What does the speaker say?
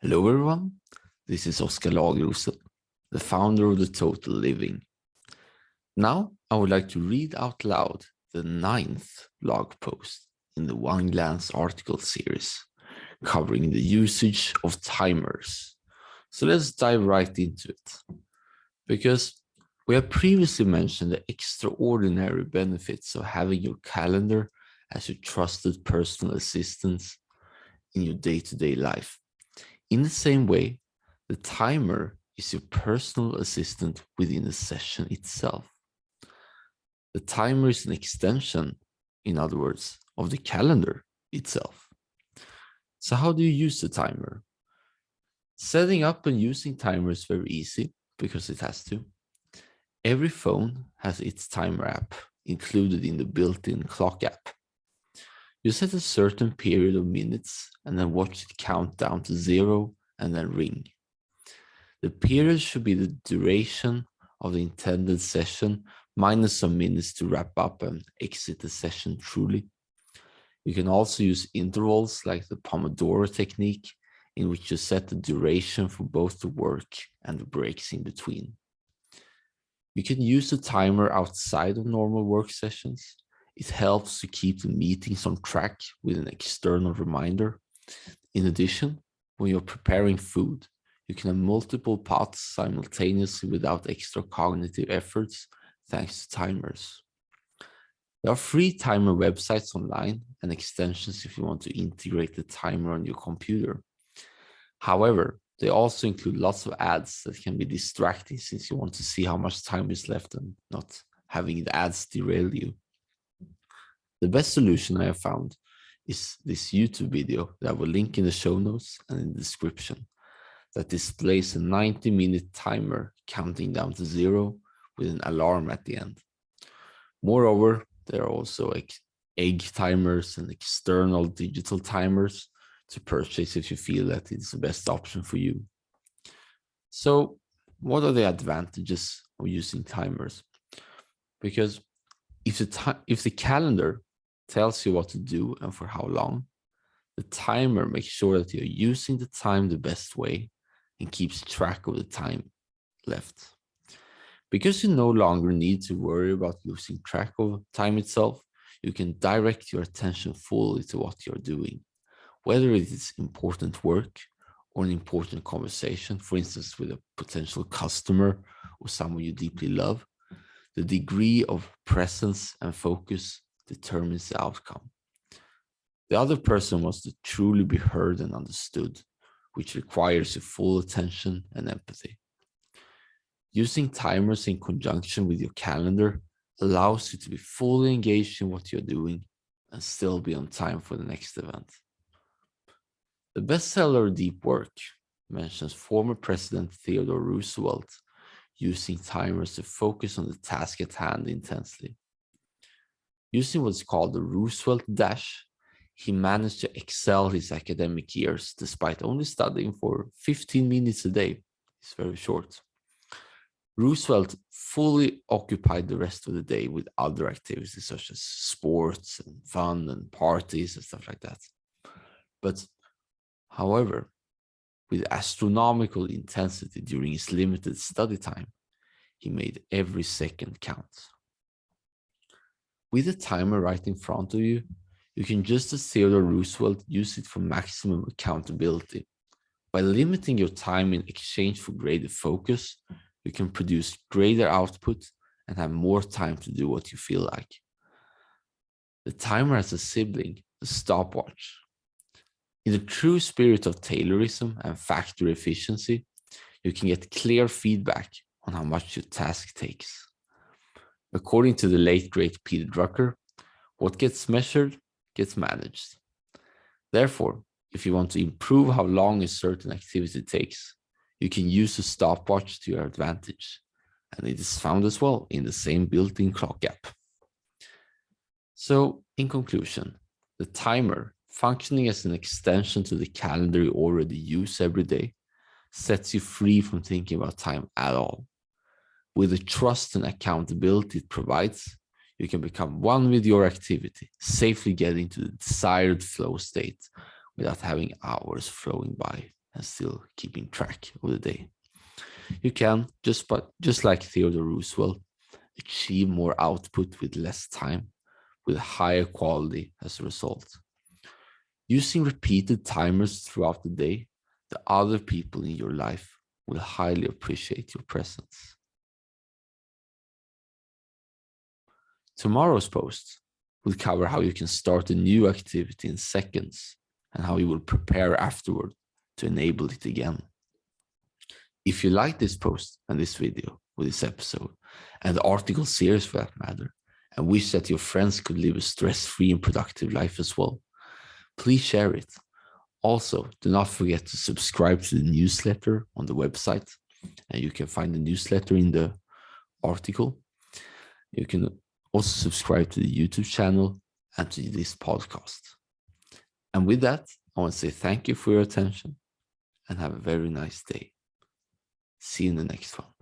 Hello everyone, this is Oskar Lagerose, the founder of The Total Living. Now I would like to read out loud the 9th blog post in the One Glance article series, covering the usage of timers. So let's dive right into it. Because we have previously mentioned the extraordinary benefits of having your calendar as your trusted personal assistant in your day-to-day life. In the same way, the timer is your personal assistant within the session itself. The timer is an extension, in other words, of the calendar itself. So how do you use the timer? Setting up and using timer is very easy because it has to. Every phone has its timer app included in the built-in clock app. You set a certain period of minutes and then watch it count down to 0 and then ring. The period should be the duration of the intended session minus some minutes to wrap up and exit the session truly. You can also use intervals like the Pomodoro technique, in which you set the duration for both the work and the breaks in between. You can use the timer outside of normal work sessions. It helps to keep the meetings on track with an external reminder. In addition, when you're preparing food, you can have multiple pots simultaneously without extra cognitive efforts, thanks to timers. There are free timer websites online and extensions if you want to integrate the timer on your computer. However, they also include lots of ads that can be distracting since you want to see how much time is left and not having the ads derail you. The best solution I have found is this YouTube video that I will link in the show notes and in the description, that displays a 90-minute timer counting down to 0 with an alarm at the end. Moreover, there are also egg timers and external digital timers to purchase if you feel that it's the best option for you. So what are the advantages of using timers? Because if the calendar tells you what to do and for how long, the timer makes sure that you're using the time the best way and keeps track of the time left. Because you no longer need to worry about losing track of time itself, you can direct your attention fully to what you're doing, whether it is important work or an important conversation, for instance, with a potential customer or someone you deeply love. The degree of presence and focus determines the outcome. The other person wants to truly be heard and understood, which requires your full attention and empathy. Using timers in conjunction with your calendar allows you to be fully engaged in what you're doing and still be on time for the next event. The bestseller Deep Work mentions former President Theodore Roosevelt using timers to focus on the task at hand intensely. Using what's called the Roosevelt Dash, he managed to excel his academic years despite only studying for 15 minutes a day. It's very short. Roosevelt fully occupied the rest of the day with other activities such as sports and fun and parties and stuff like that. But however, with astronomical intensity during his limited study time, he made every second count. With a timer right in front of you, you can, just as Theodore Roosevelt, use it for maximum accountability. By limiting your time in exchange for greater focus, you can produce greater output and have more time to do what you feel like. The timer has a sibling, the stopwatch. In the true spirit of Taylorism and factory efficiency, you can get clear feedback on how much your task takes. According to the late great Peter Drucker, what gets measured gets managed. Therefore, if you want to improve how long a certain activity takes, you can use a stopwatch to your advantage, and it is found as well in the same built-in clock app. So, in conclusion, the timer, functioning as an extension to the calendar you already use every day, sets you free from thinking about time at all. With the trust and accountability it provides, you can become one with your activity, safely getting to the desired flow state without having hours flowing by. and still keeping track of the day. You can, just like Theodore Roosevelt, achieve more output with less time, with higher quality as a result. Using repeated timers throughout the day, the other people in your life will highly appreciate your presence. Tomorrow's post will cover how you can start a new activity in seconds and how you will prepare afterward to enable it again. If you like this post and this video with this episode, and the article series for that matter, and wish that your friends could live a stress-free and productive life as well, please share it. Also, do not forget to subscribe to the newsletter on the website, and you can find the newsletter in the article. You can also subscribe to the YouTube channel and to this podcast. And with that, I want to say thank you for your attention and have a very nice day. See you in the next one.